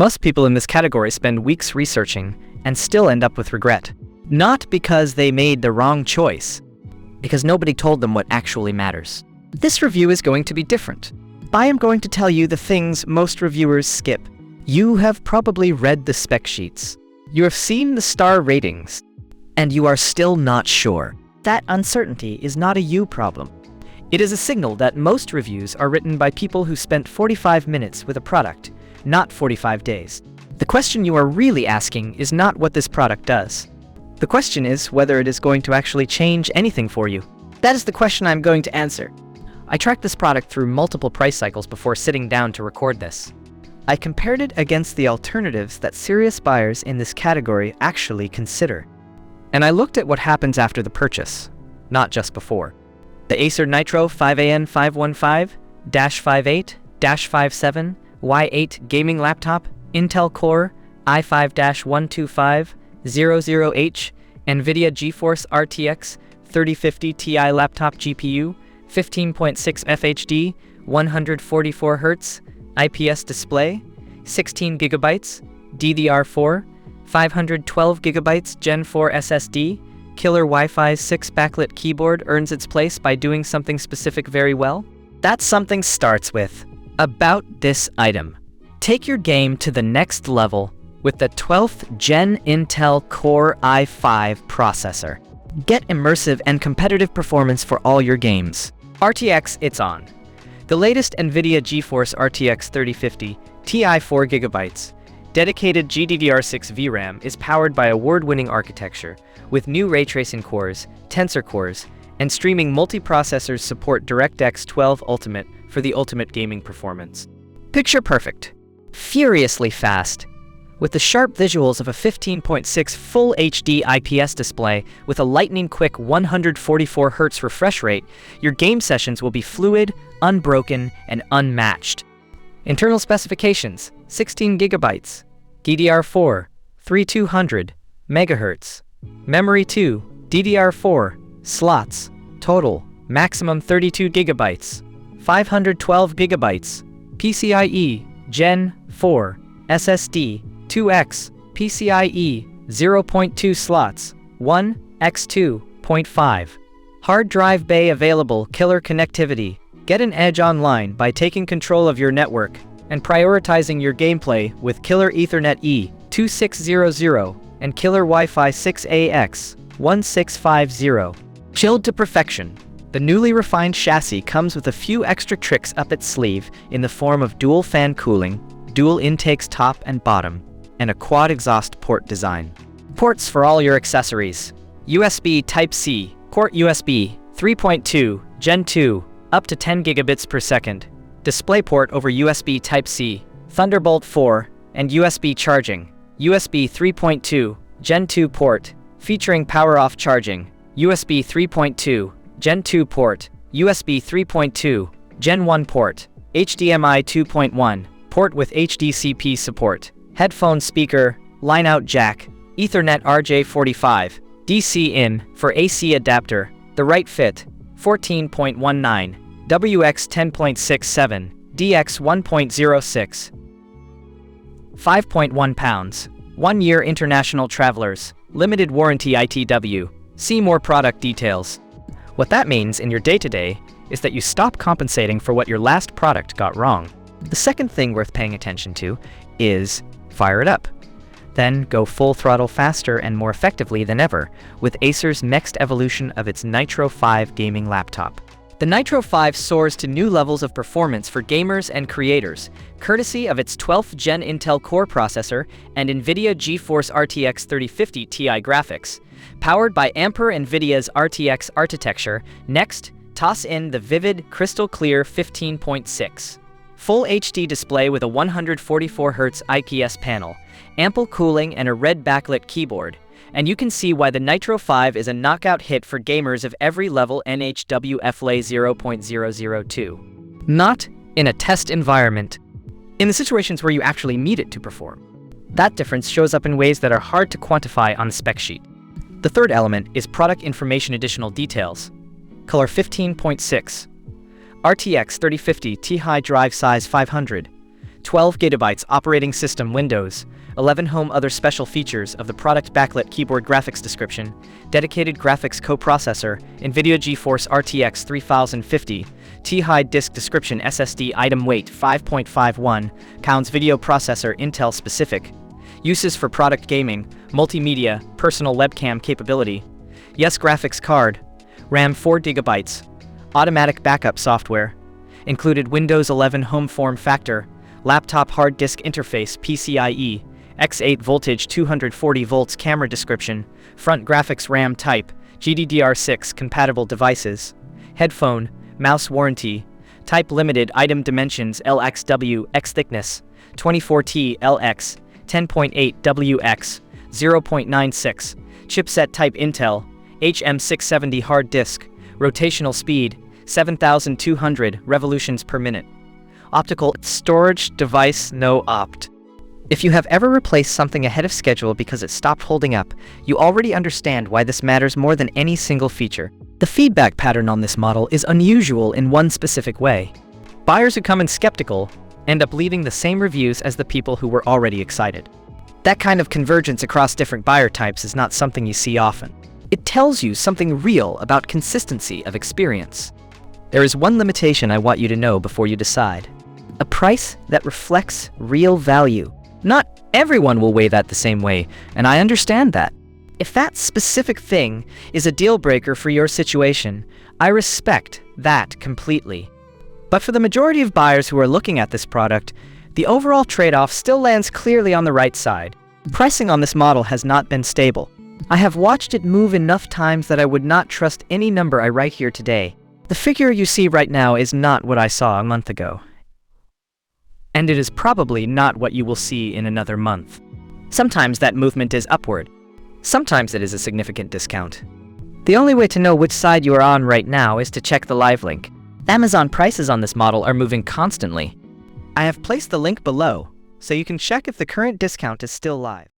Most people in this category spend weeks researching and still end up with regret. Not because they made the wrong choice, because nobody told them what actually matters. This review is going to be different. I am going to tell you the things most reviewers skip. You have probably read the spec sheets. You have seen the star ratings, and you are still not sure. That uncertainty is not a you problem. It is a signal that most reviews are written by people who spent 45 minutes with a product, not 45 days. The question you are really asking is not what this product does. The question is whether it is going to actually change anything for you. That is the question I'm going to answer. I tracked this product through multiple price cycles before sitting down to record this. I compared it against the alternatives that serious buyers in this category actually consider. And I looked at what happens after the purchase, not just before. The Acer Nitro AN515-58-57Y8 gaming laptop, Intel Core i5-12500H, NVIDIA GeForce RTX 3050 Ti laptop GPU, 15.6 FHD, 144 Hz, IPS display, 16 GB, DDR4, 512 GB Gen 4 SSD, killer Wi-Fi 6 backlit keyboard earns its place by doing something specific very well? That something starts with, about this item. Take your game to the next level with the 12th Gen Intel Core i5 processor. Get immersive and competitive performance for all your games. RTX, it's on. The latest NVIDIA GeForce RTX 3050 Ti 4GB, dedicated GDDR6 VRAM is powered by award-winning architecture, with new ray tracing cores, tensor cores, and streaming multiprocessors support DirectX 12 Ultimate for the ultimate gaming performance. Picture perfect, furiously fast, with the sharp visuals of a 15.6 Full HD IPS display with a lightning-quick 144 Hz refresh rate, your game sessions will be fluid, unbroken, and unmatched. Internal specifications: 16 GB, DDR4, 3200 MHz, memory 2, DDR4, slots, total, maximum 32 GB, 512 GB, PCIe, Gen 4, SSD, 2x, PCIe, 0.2 slots, 1 x 2.5. Hard drive bay available, killer connectivity. Get an edge online by taking control of your network and prioritizing your gameplay with killer Ethernet E2600 and killer Wi-Fi 6AX 1650. Chilled to perfection. The newly refined chassis comes with a few extra tricks up its sleeve in the form of dual fan cooling, dual intakes top and bottom, and a quad exhaust port design. Ports for all your accessories. USB Type-C, Port USB 3.2, Gen 2, up to 10 gigabits per second. DisplayPort over USB Type-C, Thunderbolt 4, and USB charging. USB 3.2, Gen 2 port, featuring power-off charging. USB 3.2, Gen 2 port, USB 3.2, Gen 1 port, HDMI 2.1, port with HDCP support. Headphone speaker, line-out jack, Ethernet RJ45, DC in for AC adapter, the right fit, 14.19, WX 10.67, DX 1.06, 5.1 pounds, 1 year international travelers, limited warranty ITW. See more product details. What that means in your day-to-day is that you stop compensating for what your last product got wrong. The second thing worth paying attention to is fire it up. Then go full throttle faster and more effectively than ever with Acer's next evolution of its Nitro 5 gaming laptop. The Nitro 5 soars to new levels of performance for gamers and creators, courtesy of its 12th Gen Intel Core processor and NVIDIA GeForce RTX 3050 Ti graphics. Powered by Ampere NVIDIA's RTX architecture, next, toss in the vivid, crystal-clear 15.6. Full HD display with a 144 Hz IPS panel, ample cooling, and a red backlit keyboard. And you can see why the Nitro 5 is a knockout hit for gamers of every level. NHW FLA 0.002. Not in a test environment. In the situations where you actually need it to perform. That difference shows up in ways that are hard to quantify on the spec sheet. The third element is product information additional details. Color 15.6. RTX 3050 Ti drive size 500. 12 GB operating system Windows, 11 home. Other special features of the product: backlit keyboard, graphics description, dedicated graphics coprocessor, NVIDIA GeForce RTX 3050 Ti disk description, SSD item weight 5.51 pounds, video processor Intel specific, uses for product gaming, multimedia, personal webcam capability, yes graphics card, RAM 4 GB, automatic backup software, included Windows 11 home form factor, laptop hard disk interface PCIe, X8 voltage 240 volts, camera description, front graphics RAM type, GDDR6 compatible devices, headphone, mouse warranty, type limited, item dimensions LXW, X thickness, 24T LX, 10.8 WX, 0.96, chipset type Intel, HM670 hard disk, rotational speed, 7,200 revolutions per minute. Optical storage device, no opt. If you have ever replaced something ahead of schedule because it stopped holding up, you already understand why this matters more than any single feature. The feedback pattern on this model is unusual in one specific way. Buyers who come in skeptical end up leaving the same reviews as the people who were already excited. That kind of convergence across different buyer types is not something you see often. It tells you something real about consistency of experience. There is one limitation I want you to know before you decide: a price that reflects real value. Not everyone will weigh that the same way, and I understand that. If that specific thing is a deal breaker for your situation, I respect that completely. But for the majority of buyers who are looking at this product, the overall trade-off still lands clearly on the right side. Pricing on this model has not been stable. I have watched it move enough times that I would not trust any number I write here today. The figure you see right now is not what I saw a month ago. And it is probably not what you will see in another month. Sometimes that movement is upward. Sometimes it is a significant discount. The only way to know which side you are on right now is to check the live link. Amazon prices on this model are moving constantly. I have placed the link below, so you can check if the current discount is still live.